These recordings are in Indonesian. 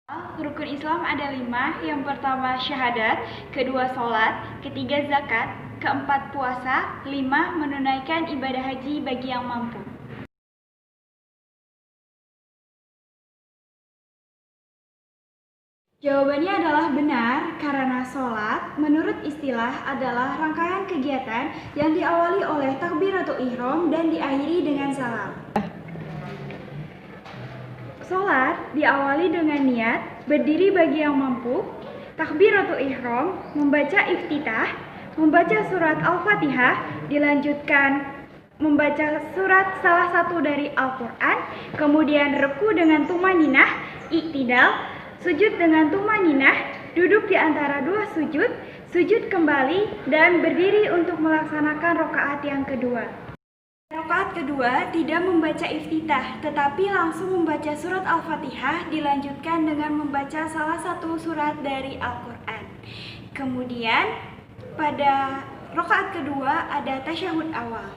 Rukun Islam ada 5, yang pertama syahadat, kedua sholat, ketiga zakat, keempat puasa, 5 menunaikan ibadah haji bagi yang mampu. Jawabannya adalah benar, karena sholat menurut istilah adalah rangkaian kegiatan yang diawali oleh takbiratul ihram dan diakhiri dengan salam. Sholat diawali dengan niat, berdiri bagi yang mampu, takbiratul ihram, membaca iftitah, membaca surat Al-Fatihah, dilanjutkan membaca surat salah satu dari Al-Quran, kemudian ruku dengan tumaninah, iktidal, sujud dengan tumaninah, duduk di antara dua sujud, sujud kembali, dan berdiri untuk melaksanakan rakaat yang kedua. Rakaat kedua tidak membaca iftitah, tetapi langsung membaca surat Al-Fatihah, dilanjutkan dengan membaca salah satu surat dari Al-Quran. Kemudian pada rakaat kedua ada tasyahud awal.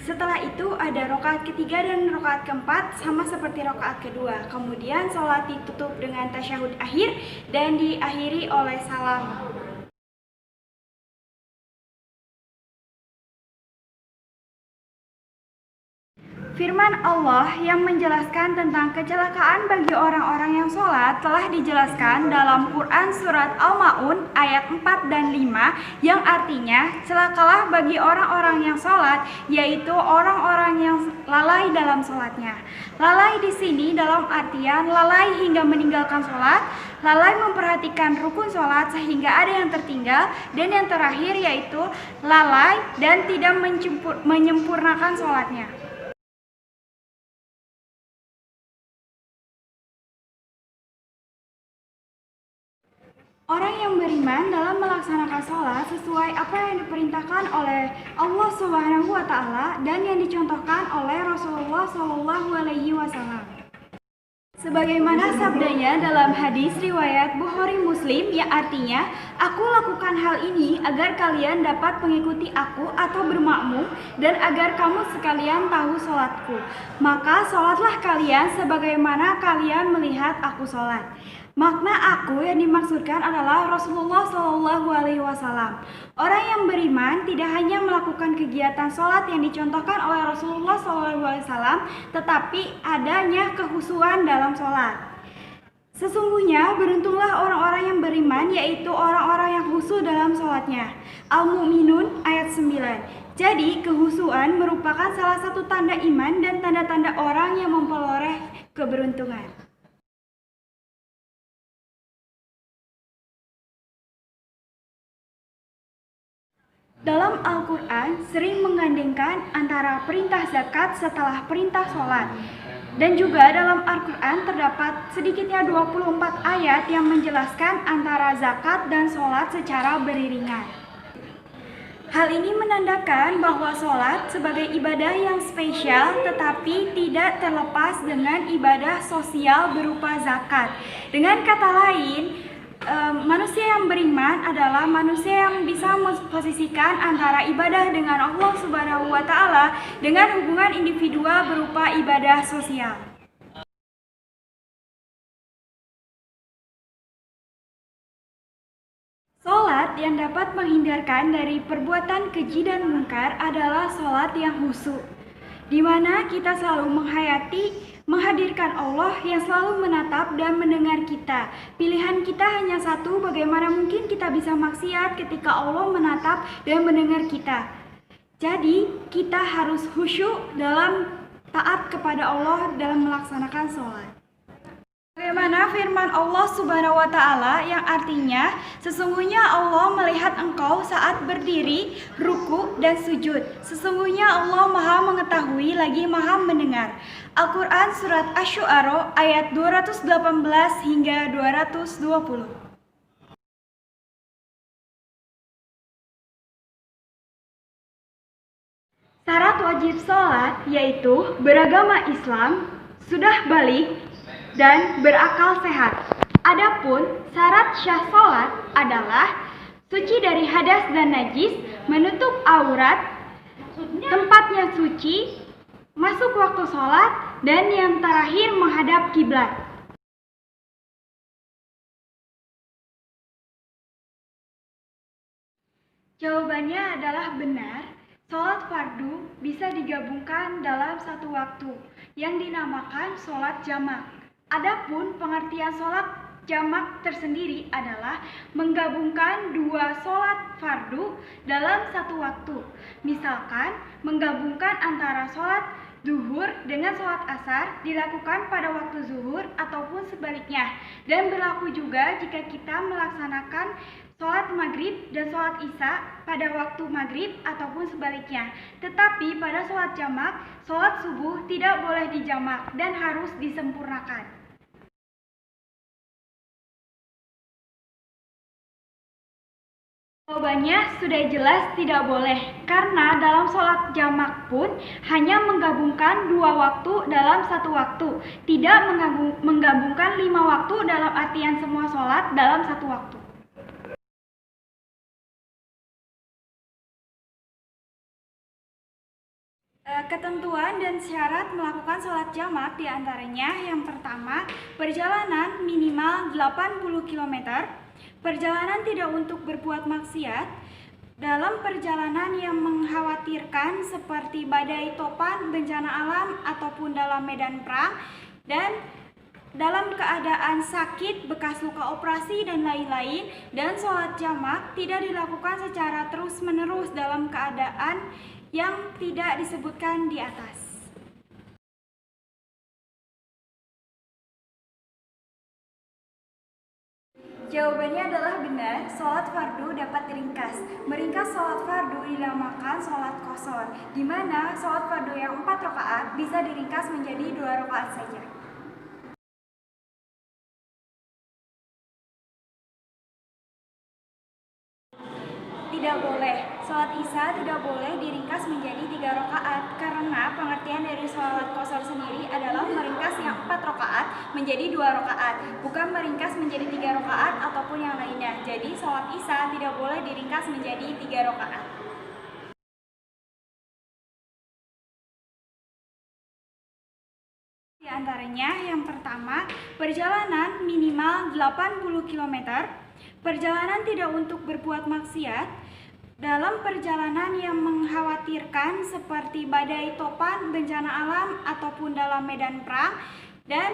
Setelah itu ada rakaat ketiga dan rakaat keempat sama seperti rakaat kedua. Kemudian sholat ditutup dengan tasyahud akhir dan diakhiri oleh salam. Firman Allah yang menjelaskan tentang kecelakaan bagi orang-orang yang sholat telah dijelaskan dalam Quran Surat Al-Ma'un ayat 4 dan 5 yang artinya celakalah bagi orang-orang yang sholat, yaitu orang-orang yang lalai dalam sholatnya. Lalai di sini dalam artian lalai hingga meninggalkan sholat, lalai memperhatikan rukun sholat sehingga ada yang tertinggal, dan yang terakhir yaitu lalai dan tidak menyempurnakan sholatnya. Orang yang beriman dalam melaksanakan sholat sesuai apa yang diperintahkan oleh Allah Subhanahu wa Ta'ala dan yang dicontohkan oleh Rasulullah Shallallahu Alaihi Wasallam. Sebagaimana sabdanya dalam hadis riwayat Bukhari Muslim yang artinya, aku lakukan hal ini agar kalian dapat mengikuti aku atau bermakmum dan agar kamu sekalian tahu sholatku. Maka sholatlah kalian sebagaimana kalian melihat aku sholat. Makna aku yang dimaksudkan adalah Rasulullah Shallallahu Alaihi Wasallam. Orang yang beriman tidak hanya melakukan kegiatan sholat yang dicontohkan oleh Rasulullah Shallallahu Alaihi Wasallam, tetapi adanya kehusuan dalam sholat. Sesungguhnya beruntunglah orang-orang yang beriman, yaitu orang-orang yang khusyuk dalam sholatnya. Al-Mu'minun ayat 9. Jadi kehusuan merupakan salah satu tanda iman dan tanda-tanda orang yang memperoleh keberuntungan. Dalam Al-Quran sering menggandengkan antara perintah zakat setelah perintah sholat. Dan juga dalam Al-Quran terdapat sedikitnya 24 ayat yang menjelaskan antara zakat dan sholat secara beriringan. Hal ini menandakan bahwa sholat sebagai ibadah yang spesial tetapi tidak terlepas dengan ibadah sosial berupa zakat. Dengan kata lain, manusia yang beriman adalah manusia yang bisa memposisikan antara ibadah dengan Allah Subhanahu wa Ta'ala dengan hubungan individual berupa ibadah sosial. Sholat yang dapat menghindarkan dari perbuatan keji dan mungkar adalah sholat yang khusyuk, di mana kita selalu menghadirkan Allah yang selalu menatap dan mendengar kita. Pilihan kita hanya satu, bagaimana mungkin kita bisa maksiat ketika Allah menatap dan mendengar kita. Jadi kita harus khusyuk dalam taat kepada Allah dalam melaksanakan sholat. Bagaimana firman Allah Subhanahu wa Ta'ala yang artinya, sesungguhnya Allah melihat engkau saat berdiri, ruku, dan sujud. Sesungguhnya Allah Maha mengetahui lagi Maha mendengar. Al-Quran Surat Asy-Syu'ara ayat 218 hingga 220. Syarat wajib sholat yaitu beragama Islam, sudah balik, dan berakal sehat. Adapun syarat syah sholat adalah suci dari hadas dan najis, menutup aurat, tempatnya suci, masuk waktu sholat, dan yang terakhir menghadap kiblat. Jawabannya adalah benar. Sholat fardu bisa digabungkan dalam satu waktu yang dinamakan sholat jamak. Adapun pengertian sholat jamak tersendiri adalah menggabungkan dua sholat fardu dalam satu waktu. Misalkan menggabungkan antara sholat zuhur dengan sholat asar dilakukan pada waktu zuhur ataupun sebaliknya. Dan berlaku juga jika kita melaksanakan sholat maghrib dan sholat isya pada waktu maghrib ataupun sebaliknya. Tetapi pada sholat jamak, sholat subuh tidak boleh dijamak dan harus disempurnakan. Jawabannya sudah jelas tidak boleh, karena dalam sholat jamak pun hanya menggabungkan dua waktu dalam satu waktu, tidak menggabungkan 5 waktu dalam artian semua sholat dalam satu waktu. Ketentuan dan syarat melakukan sholat jamak diantaranya yang pertama, perjalanan minimal 80 km, perjalanan tidak untuk berbuat maksiat, dalam perjalanan yang mengkhawatirkan seperti badai topan, bencana alam, ataupun dalam medan perang, dan dalam keadaan sakit, bekas luka operasi, dan lain-lain. Dan sholat jamak tidak dilakukan secara terus-menerus dalam keadaan yang tidak disebutkan di atas. Jawabannya adalah benar, sholat fardu dapat diringkas. Meringkas sholat fardu dinamakan sholat qashar, di mana sholat fardu yang 4 rakaat bisa diringkas menjadi 2 rakaat saja. Tidak boleh, sholat isya tidak boleh diringkas menjadi 3 rakaat, karena pengertian dari sholat qashar sendiri adalah meringkas yang 4 rakaat menjadi 2 rakaat, bukan meringkas menjadi 3 rakaat ataupun yang lainnya. Jadi sholat isya tidak boleh diringkas menjadi 3 rakaat. Di antaranya yang pertama, perjalanan minimal 80 km, perjalanan tidak untuk berbuat maksiat, dalam perjalanan yang mengkhawatirkan seperti badai topan, bencana alam, ataupun dalam medan perang, dan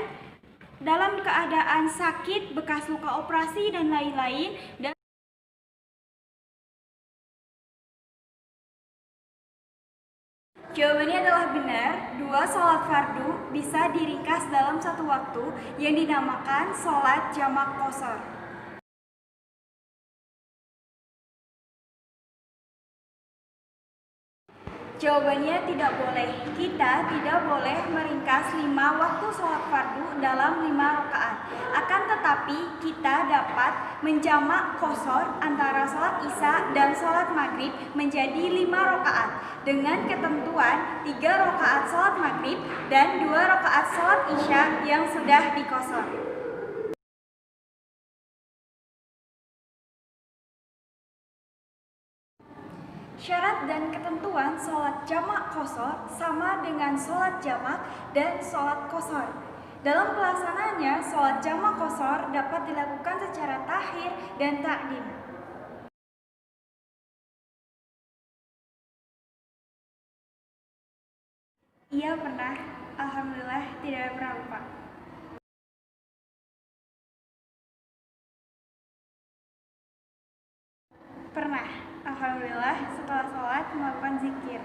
dalam keadaan sakit, bekas luka operasi, dan lain-lain. Jawabannya adalah benar, 2 sholat fardu bisa diringkas dalam satu waktu yang dinamakan sholat jamak qashar. Jawabannya tidak boleh. Kita tidak boleh meringkas 5 waktu sholat fardu dalam 5 rakaat. Akan tetapi kita dapat menjamak qashar antara sholat isya dan sholat maghrib menjadi 5 rakaat dengan ketentuan 3 rakaat sholat maghrib dan 2 rakaat sholat isya yang sudah diqashar. Syarat dan ketentuan sholat jamak qashar sama dengan sholat jamak dan sholat qashar. Dalam pelaksanaannya, sholat jamak qashar dapat dilakukan secara takhir dan takdim. Iya pernah, alhamdulillah tidak pernah lupa. Pernah, alhamdulillah setelah sholat melakukan zikir.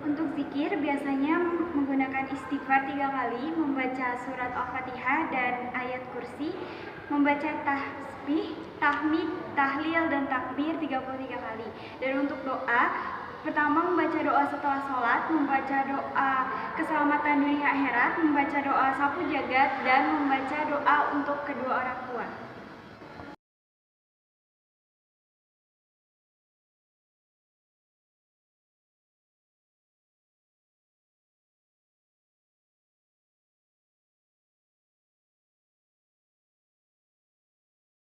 Untuk zikir biasanya menggunakan istighfar 3 kali, membaca surat Al-Fatihah dan ayat kursi, membaca tasbih, tahmid, tahlil, dan takbir 33 kali. Dan untuk doa, pertama membaca doa setelah sholat, membaca doa keselamatan dunia akhirat, membaca doa sapu jagat, dan membaca doa untuk kedua orang tua.